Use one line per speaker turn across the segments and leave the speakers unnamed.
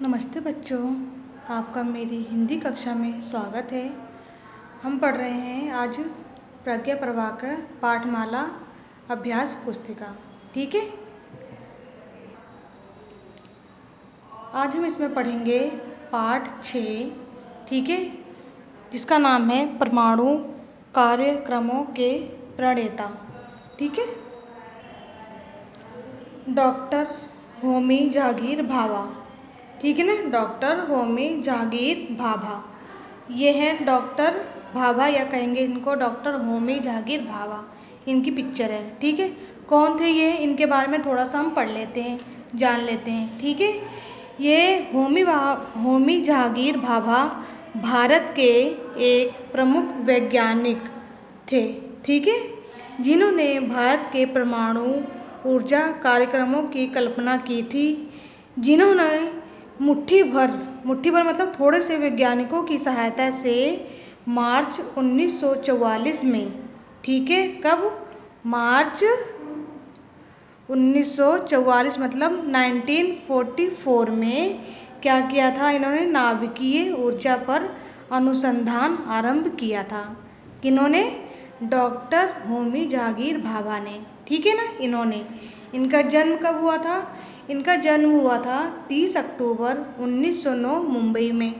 नमस्ते बच्चों, आपका मेरी हिंदी कक्षा में स्वागत है। हम पढ़ रहे हैं आज प्रज्ञा प्रभाकर पाठमाला अभ्यास पुस्तिका। ठीक है, आज हम इसमें पढ़ेंगे पाठ 6। ठीक है, जिसका नाम है परमाणु कार्यक्रमों के प्रणेता। ठीक है, डॉक्टर होमी जहांगीर भाभा। ठीक है ना, डॉक्टर होमी जहांगीर भाभा। ये हैं डॉक्टर भाभा, या कहेंगे इनको डॉक्टर होमी जहांगीर भाभा। इनकी पिक्चर है। ठीक है, कौन थे ये, इनके बारे में थोड़ा सा हम पढ़ लेते हैं, जान लेते हैं। ठीक है, ये होमी जहांगीर भाभा भारत के एक प्रमुख वैज्ञानिक थे। ठीक है, जिन्होंने भारत के परमाणु ऊर्जा कार्यक्रमों की कल्पना की थी। जिन्होंने मुट्ठी भर मतलब थोड़े से वैज्ञानिकों की सहायता से मार्च 1944 में, ठीक है, कब, मार्च 1944 मतलब 1944 में क्या किया था, इन्होंने नाभिकीय ऊर्जा पर अनुसंधान आरंभ किया था। किन्होंने, डॉक्टर होमी जहांगीर भाभा ने। ठीक है ना, इन्होंने, इनका जन्म कब हुआ था, इनका जन्म हुआ था 30 अक्टूबर 1909 मुंबई में।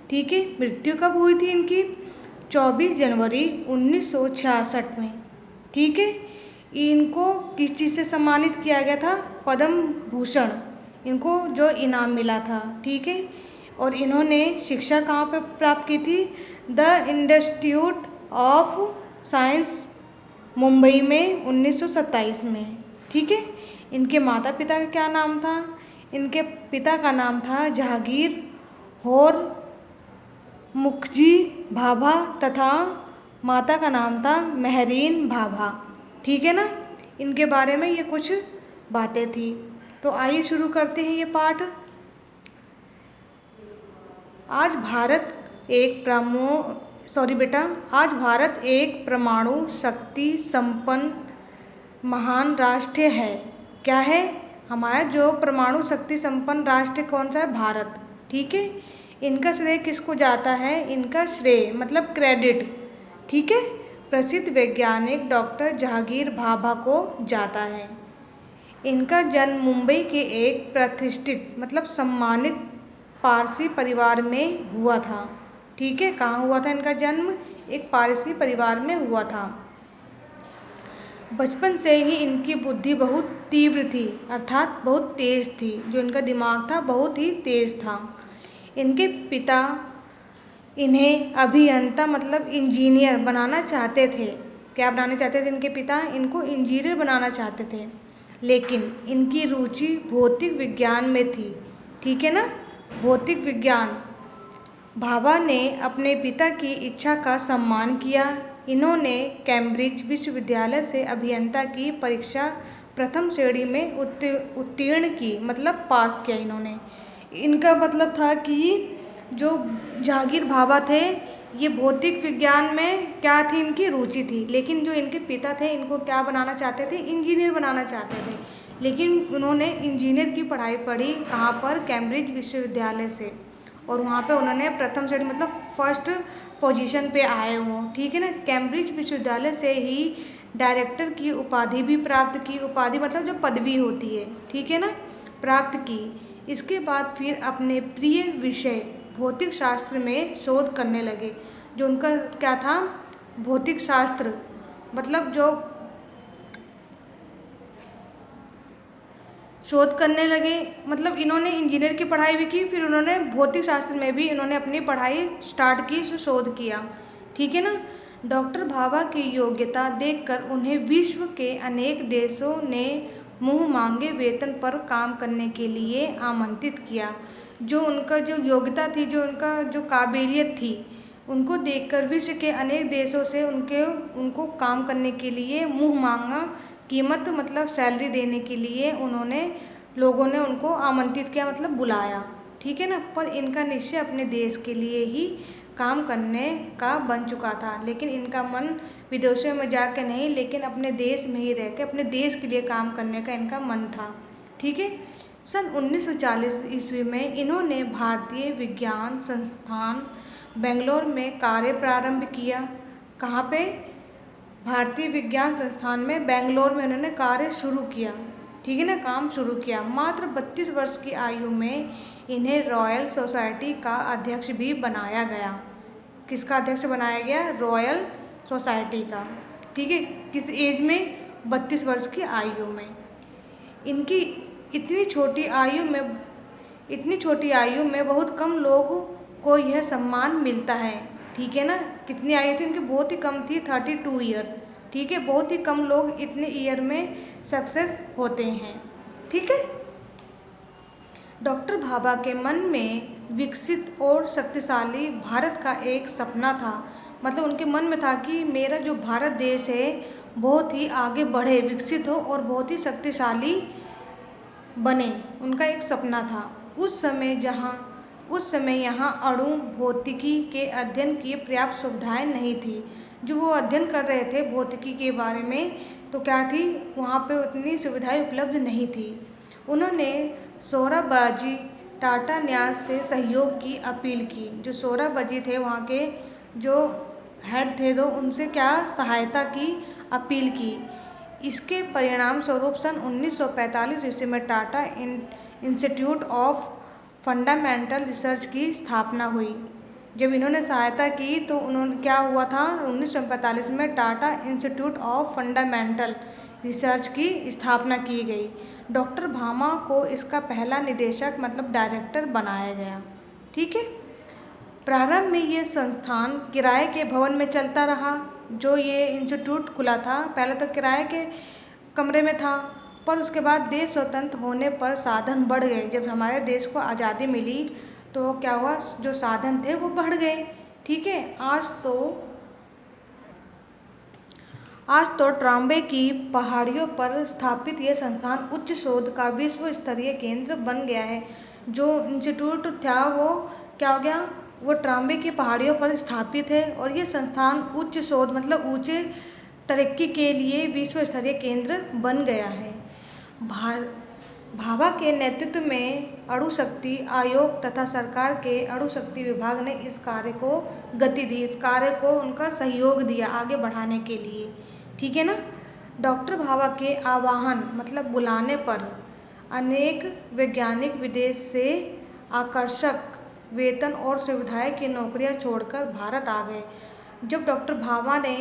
ठीक है, मृत्यु कब हुई थी इनकी, 24 जनवरी 1966 में। ठीक है, इनको किस चीज़ से सम्मानित किया गया था, पद्म भूषण, इनको जो इनाम मिला था। ठीक है, और इन्होंने शिक्षा कहाँ पर प्राप्त की थी, the institute of science Mumbai में 1927 में। ठीक है, इनके माता पिता का क्या नाम था, इनके पिता का नाम था जहांगीर और मुखर्जी भाभा तथा माता का नाम था मेहरीन भाभा। ठीक है ना, इनके बारे में ये कुछ बातें थी। तो आइए शुरू करते हैं ये पाठ। आज भारत एक परमाणु शक्ति संपन्न महान राष्ट्र है। क्या है, हमारा जो परमाणु शक्ति संपन्न राष्ट्र कौन सा है, भारत। ठीक है, इनका श्रेय किसको जाता है, इनका श्रेय मतलब क्रेडिट, ठीक है, प्रसिद्ध वैज्ञानिक डॉक्टर जहांगीर भाभा को जाता है। इनका जन्म मुंबई के एक प्रतिष्ठित मतलब सम्मानित पारसी परिवार में हुआ था। ठीक है, कहाँ हुआ था इनका जन्म, एक पारसी परिवार में हुआ था। बचपन से ही इनकी बुद्धि बहुत तीव्र थी, अर्थात बहुत तेज़ थी। जो इनका दिमाग था बहुत ही तेज़ था। इनके पिता इन्हें अभियंता मतलब इंजीनियर बनाना चाहते थे। क्या बनाना चाहते थे इनके पिता, इनको इंजीनियर बनाना चाहते थे, लेकिन इनकी रुचि भौतिक विज्ञान में थी। ठीक है ना, भौतिक विज्ञान। भाभा ने अपने पिता की इच्छा का सम्मान किया। इन्होंने कैम्ब्रिज विश्वविद्यालय से अभियंता की परीक्षा प्रथम श्रेणी में उत्तीर्ण की, मतलब पास किया इन्होंने। इनका मतलब था कि जो जहांगीर भाभा थे, ये भौतिक विज्ञान में क्या थी, इनकी रुचि थी, लेकिन जो इनके पिता थे इनको क्या बनाना चाहते थे, इंजीनियर बनाना चाहते थे। लेकिन उन्होंने इंजीनियर की पढ़ाई पढ़ी कहाँ पर, कैम्ब्रिज विश्वविद्यालय से, और वहाँ पे उन्होंने प्रथम श्रेणी मतलब फर्स्ट पोजीशन पे आए वो। ठीक है ना, कैम्ब्रिज विश्वविद्यालय से ही डायरेक्टर की उपाधि भी प्राप्त की। उपाधि मतलब जो पदवी होती है, ठीक है ना, प्राप्त की। इसके बाद फिर अपने प्रिय विषय भौतिक शास्त्र में शोध करने लगे। जो उनका क्या था, भौतिक शास्त्र मतलब जो शोध करने लगे, मतलब इन्होंने इंजीनियर की पढ़ाई भी की, फिर उन्होंने भौतिक शास्त्र में भी इन्होंने अपनी पढ़ाई स्टार्ट की, शोध किया। ठीक है ना, डॉक्टर भाभा की योग्यता देखकर उन्हें विश्व के अनेक देशों ने मुँह मांगे वेतन पर काम करने के लिए आमंत्रित किया। जो उनका जो योग्यता थी, जो उनका जो काबिलियत थी, उनको देखकर विश्व के अनेक देशों से उनको काम करने के लिए मुँह मांगा कीमत मतलब सैलरी देने के लिए लोगों ने उनको आमंत्रित किया मतलब बुलाया। ठीक है ना, पर इनका निश्चय अपने देश के लिए ही काम करने का बन चुका था। लेकिन इनका मन विदेशों में जाके नहीं, लेकिन अपने देश में ही रह के अपने देश के लिए काम करने का इनका मन था। ठीक है, सन 1940 ईस्वी में इन्होंने भारतीय विज्ञान संस्थान बेंगलोर में कार्य प्रारंभ किया। कहाँ पे? भारतीय विज्ञान संस्थान में बेंगलोर में उन्होंने कार्य शुरू किया, ठीक है ना, काम शुरू किया। मात्र 32 वर्ष की आयु में इन्हें रॉयल सोसाइटी का अध्यक्ष भी बनाया गया। किसका अध्यक्ष बनाया गया? रॉयल सोसाइटी का, ठीक है। किस एज में? 32 वर्ष की आयु में। इनकी इतनी छोटी आयु में बहुत कम लोगों को यह सम्मान मिलता है, ठीक है ना। कितनी आयु थी इनकी? बहुत ही कम थी, 32 ईयर, ठीक है। बहुत ही कम लोग इतने ईयर में सक्सेस होते हैं, ठीक है। डॉक्टर भाभा के मन में विकसित और शक्तिशाली भारत का एक सपना था। मतलब उनके मन में था कि मेरा जो भारत देश है बहुत ही आगे बढ़े, विकसित हो और बहुत ही शक्तिशाली बने, उनका एक सपना था। उस समय यहाँ अणु भौतिकी के अध्ययन की पर्याप्त सुविधाएं नहीं थी। जो वो अध्ययन कर रहे थे भौतिकी के बारे में, तो क्या थी, वहाँ पे उतनी सुविधाएं उपलब्ध नहीं थी। उन्होंने सोहराबाजी टाटा न्यास से सहयोग की अपील की। जो सोहराबाजी थे वहाँ के जो हेड थे, तो उनसे क्या सहायता की अपील की। इसके परिणाम स्वरूप सन 1945 ईस्वी में Tata institute of fundamental research की स्थापना हुई। जब इन्होंने सहायता की तो उन्होंने क्या हुआ था, 1945 में Tata institute of fundamental research की स्थापना की गई। डॉक्टर भामा को इसका पहला निदेशक मतलब डायरेक्टर बनाया गया, ठीक है। प्रारंभ में ये संस्थान किराए के भवन में चलता रहा। जो ये इंस्टीट्यूट खुला था पहले तो किराए के कमरे में था, पर उसके बाद देश स्वतंत्र होने पर साधन बढ़ गए। जब हमारे देश को आज़ादी मिली तो क्या हुआ, जो साधन थे वो बढ़ गए, ठीक है। आज तो ट्राम्बे की पहाड़ियों पर स्थापित ये संस्थान उच्च शोध का विश्व स्तरीय केंद्र बन गया है। जो इंस्टीट्यूट था वो क्या हो गया, वो ट्राम्बे की पहाड़ियों पर स्थापित है और ये संस्थान उच्च शोध मतलब ऊंचे तरक्की के लिए विश्व स्तरीय केंद्र बन गया है। भाभा के नेतृत्व में अणु शक्ति आयोग तथा सरकार के अणु शक्ति विभाग ने इस कार्य को गति दी, इस कार्य को उनका सहयोग दिया आगे बढ़ाने के लिए, ठीक है ना। डॉक्टर भाभा के आह्वान मतलब बुलाने पर अनेक वैज्ञानिक विदेश से आकर्षक वेतन और सुविधाएं की नौकरियां छोड़कर भारत आ गए। जब डॉक्टर भाभा ने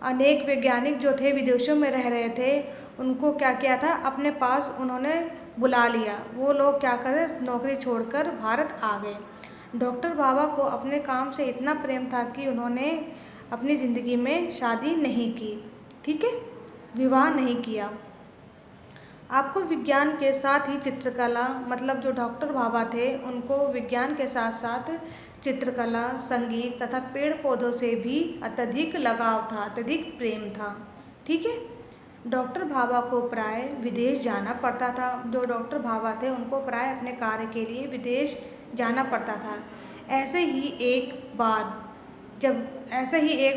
अनेक वैज्ञानिक जो थे विदेशों में रह रहे थे, उनको क्या किया था, अपने पास उन्होंने बुला लिया। वो लोग क्या करें, नौकरी छोड़कर भारत आ गए। डॉक्टर भाभा को अपने काम से इतना प्रेम था कि उन्होंने अपनी ज़िंदगी में शादी नहीं की, ठीक है, विवाह नहीं किया। आपको विज्ञान के साथ ही चित्रकला मतलब जो डॉक्टर भाभा थे उनको विज्ञान के साथ साथ चित्रकला, संगीत तथा पेड़ पौधों से भी अत्यधिक लगाव था, अत्यधिक प्रेम था, ठीक है। डॉक्टर भाभा को प्राय विदेश जाना पड़ता था। जो डॉक्टर भाभा थे उनको प्राय अपने कार्य के लिए विदेश जाना पड़ता था। ऐसे ही एक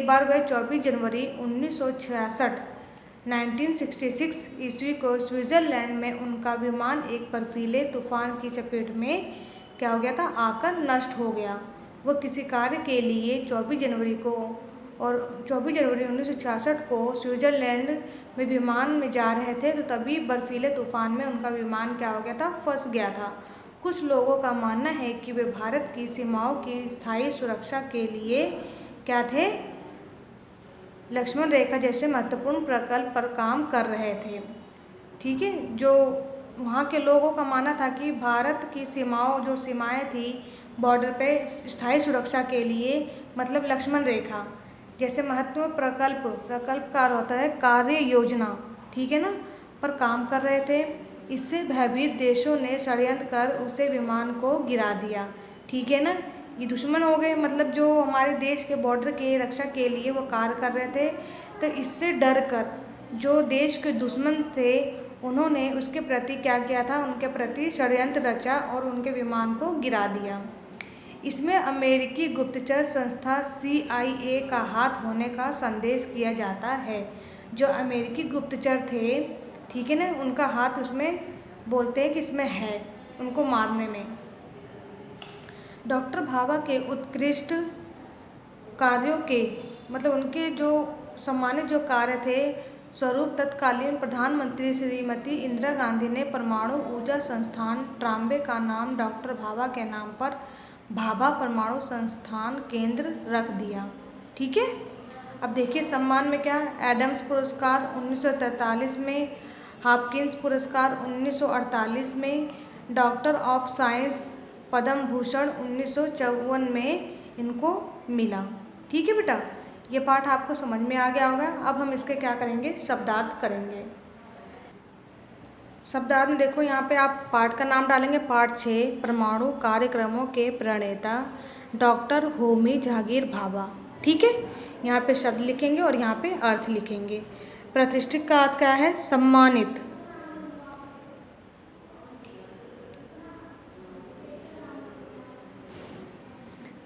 बार वह 24 जनवरी 1966 ईस्वी को स्विट्ज़रलैंड में उनका विमान एक बर्फीले तूफान की चपेट में क्या हो गया था, आकर नष्ट हो गया। वो किसी कार्य के लिए 24 जनवरी 1966 को स्विट्ज़रलैंड में विमान में जा रहे थे, तो तभी बर्फीले तूफान में उनका विमान क्या हो गया था, फंस गया था। कुछ लोगों का मानना है कि वे भारत की सीमाओं की स्थायी सुरक्षा के लिए क्या थे, लक्ष्मण रेखा जैसे महत्वपूर्ण प्रकल्प पर काम कर रहे थे, ठीक है। जो वहाँ के लोगों का मानना था कि भारत की सीमाएं थी बॉर्डर पे स्थायी सुरक्षा के लिए मतलब लक्ष्मण रेखा जैसे महत्वपूर्ण प्रकल्प का होता है कार्य योजना, ठीक है ना, पर काम कर रहे थे। इससे भयभीत देशों ने षड्यंत्र कर उसे विमान को गिरा दिया, ठीक है ना। ये दुश्मन हो गए, मतलब जो हमारे देश के बॉर्डर के रक्षा के लिए वो कार्य कर रहे थे, तो इससे डर कर जो देश के दुश्मन थे उन्होंने उसके प्रति क्या किया था, उनके प्रति षड्यंत्र रचा और उनके विमान को गिरा दिया। इसमें अमेरिकी गुप्तचर संस्था CIA का हाथ होने का संदेश किया जाता है। जो अमेरिकी गुप्तचर थे, ठीक है ना, उनका हाथ उसमें बोलते हैं कि इसमें है उनको मारने में। डॉक्टर भाभा के उत्कृष्ट कार्यों के मतलब उनके जो सम्मानित जो कार्य थे स्वरूप तत्कालीन प्रधानमंत्री श्रीमती इंदिरा गांधी ने परमाणु ऊर्जा संस्थान ट्राम्बे का नाम डॉक्टर भाभा के नाम पर भाभा परमाणु संस्थान केंद्र रख दिया। ठीक है। अब देखिए सम्मान में क्या, एडम्स पुरस्कार 1943 में, हॉपकिंस पुरस्कार 1948 में, doctor of science Padma Bhushan 1954 में इनको मिला। ठीक है बेटा, ये पाठ आपको समझ में आ गया होगा। अब हम इसके क्या करेंगे, शब्दार्थ करेंगे। शब्दार्थ में देखो यहाँ पे आप पाठ का नाम डालेंगे। पाठ 6 परमाणु कार्यक्रमों के प्रणेता डॉक्टर होमी जहांगीर भाभा। ठीक है, यहाँ पे शब्द लिखेंगे और यहाँ पे अर्थ लिखेंगे। प्रतिष्ठित का अर्थ क्या है, सम्मानित।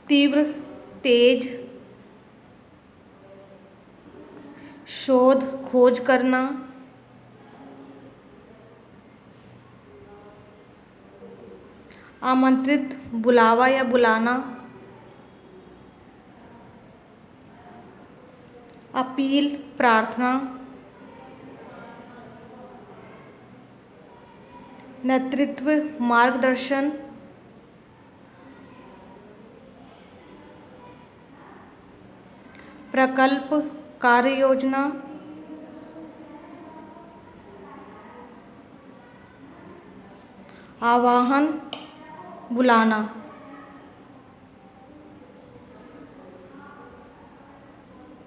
तीव्र, तेज, शोध, खोज करना, आमंत्रित, बुलावा या बुलाना, अपील, प्रार्थना, नेतृत्व, मार्गदर्शन, प्रकल्प, कार्य योजना, आवाहन, बुलाना।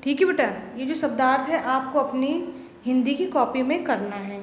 ठीक है बेटा, ये जो शब्दार्थ है आपको अपनी हिंदी की कॉपी में करना है।